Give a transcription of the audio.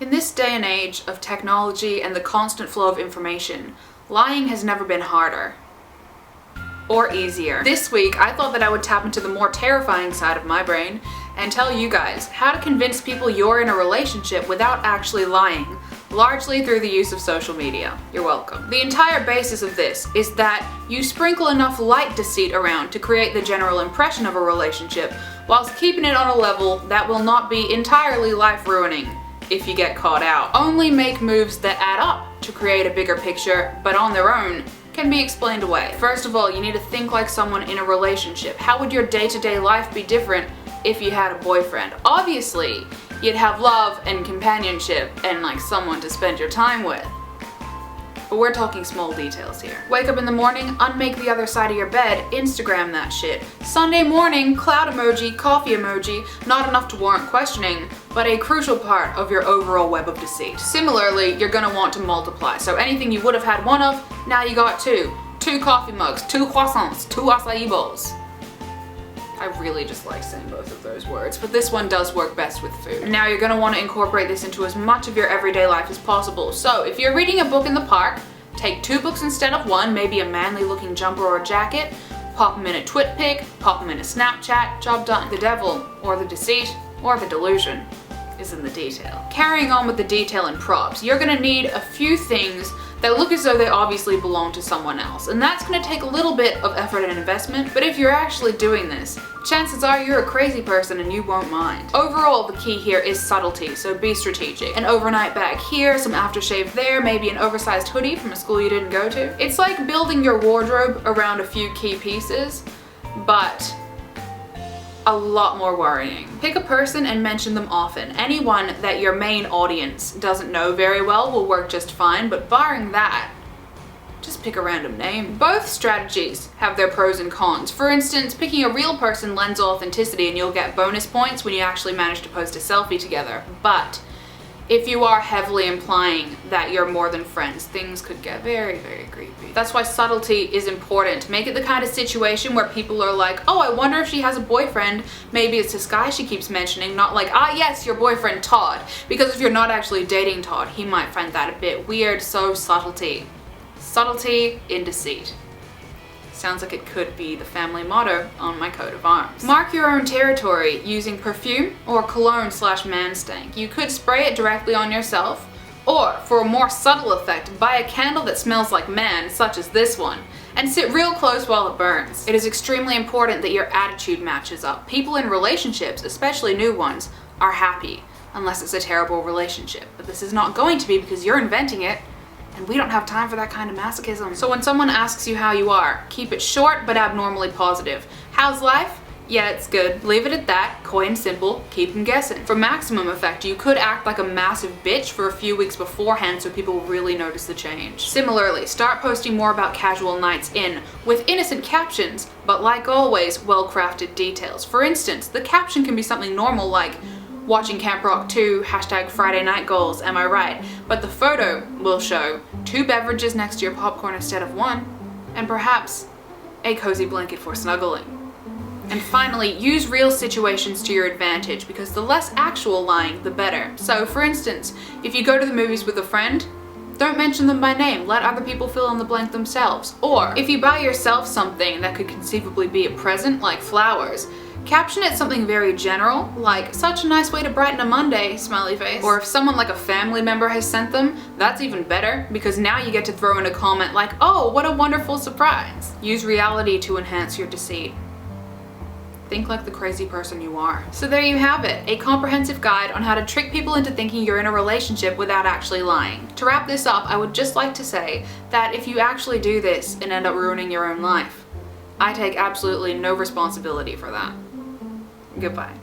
In this day and age of technology and the constant flow of information, lying has never been harder. Or easier. This week, I thought that I would tap into the more terrifying side of my brain and tell you guys how to convince people you're in a relationship without actually lying, largely through the use of social media. You're welcome. The entire basis of this is that you sprinkle enough light deceit around to create the general impression of a relationship, whilst keeping it on a level that will not be entirely life-ruining if you get caught out. Only make moves that add up to create a bigger picture, but on their own can be explained away. First of all, you need to think like someone in a relationship. How would your day-to-day life be different if you had a boyfriend? Obviously, you'd have love and companionship and like someone to spend your time with. But we're talking small details here. Wake up in the morning, unmake the other side of your bed, Instagram that shit. Sunday morning, cloud emoji, coffee emoji, not enough to warrant questioning, but a crucial part of your overall web of deceit. Similarly, you're gonna want to multiply. So anything you would have had one of, now you got two. 2 coffee mugs, 2 croissants, 2 acai bowls. I really just like saying both of those words, but this one does work best with food. Now you're gonna want to incorporate this into as much of your everyday life as possible. So if you're reading a book in the park, take 2 books instead of 1, maybe a manly looking jumper or jacket, pop them in a twit pic, pop them in a Snapchat, job done. The devil, or the deceit, or the delusion is in the detail. Carrying on with the detail and props, you're gonna need a few things that look as though they obviously belong to someone else. And that's gonna take a little bit of effort and investment, but if you're actually doing this, chances are you're a crazy person and you won't mind. Overall, the key here is subtlety, so be strategic. An overnight bag here, some aftershave there, maybe an oversized hoodie from a school you didn't go to. It's like building your wardrobe around a few key pieces, but a lot more worrying. Pick a person and mention them often. Anyone that your main audience doesn't know very well will work just fine, but barring that, just pick a random name. Both strategies have their pros and cons. For instance, picking a real person lends authenticity and you'll get bonus points when you actually manage to post a selfie together. But if you are heavily implying that you're more than friends, things could get very, very creepy. That's why subtlety is important. Make it the kind of situation where people are like, oh, I wonder if she has a boyfriend. Maybe it's this guy she keeps mentioning, not like, ah, yes, your boyfriend Todd. Because if you're not actually dating Todd, he might find that a bit weird, so subtlety. Subtlety in deceit. Sounds like it could be the family motto on my coat of arms. Mark your own territory using perfume or cologne/man stank. You could spray it directly on yourself, or for a more subtle effect, buy a candle that smells like man, such as this one, and sit real close while it burns. It is extremely important that your attitude matches up. People in relationships, especially new ones, are happy, unless it's a terrible relationship. But this is not going to be because you're inventing it, and we don't have time for that kind of masochism. So when someone asks you how you are, keep it short but abnormally positive. How's life? Yeah, it's good. Leave it at that, coy and simple, keep them guessing. For maximum effect, you could act like a massive bitch for a few weeks beforehand so people really notice the change. Similarly, start posting more about casual nights in, with innocent captions, but like always, well-crafted details. For instance, the caption can be something normal like, watching Camp Rock 2, hashtag Friday night goals, am I right? But the photo will show 2 beverages next to your popcorn instead of 1, and perhaps a cozy blanket for snuggling. And finally, use real situations to your advantage, because the less actual lying, the better. So for instance, if you go to the movies with a friend, don't mention them by name, let other people fill in the blank themselves. Or if you buy yourself something that could conceivably be a present, like flowers, caption it something very general, like, such a nice way to brighten a Monday, smiley face. Or if someone like a family member has sent them, that's even better, because now you get to throw in a comment like, oh, what a wonderful surprise. Use reality to enhance your deceit. Think like the crazy person you are. So there you have it, a comprehensive guide on how to trick people into thinking you're in a relationship without actually lying. To wrap this up, I would just like to say that if you actually do this and end up ruining your own life, I take absolutely no responsibility for that. Goodbye.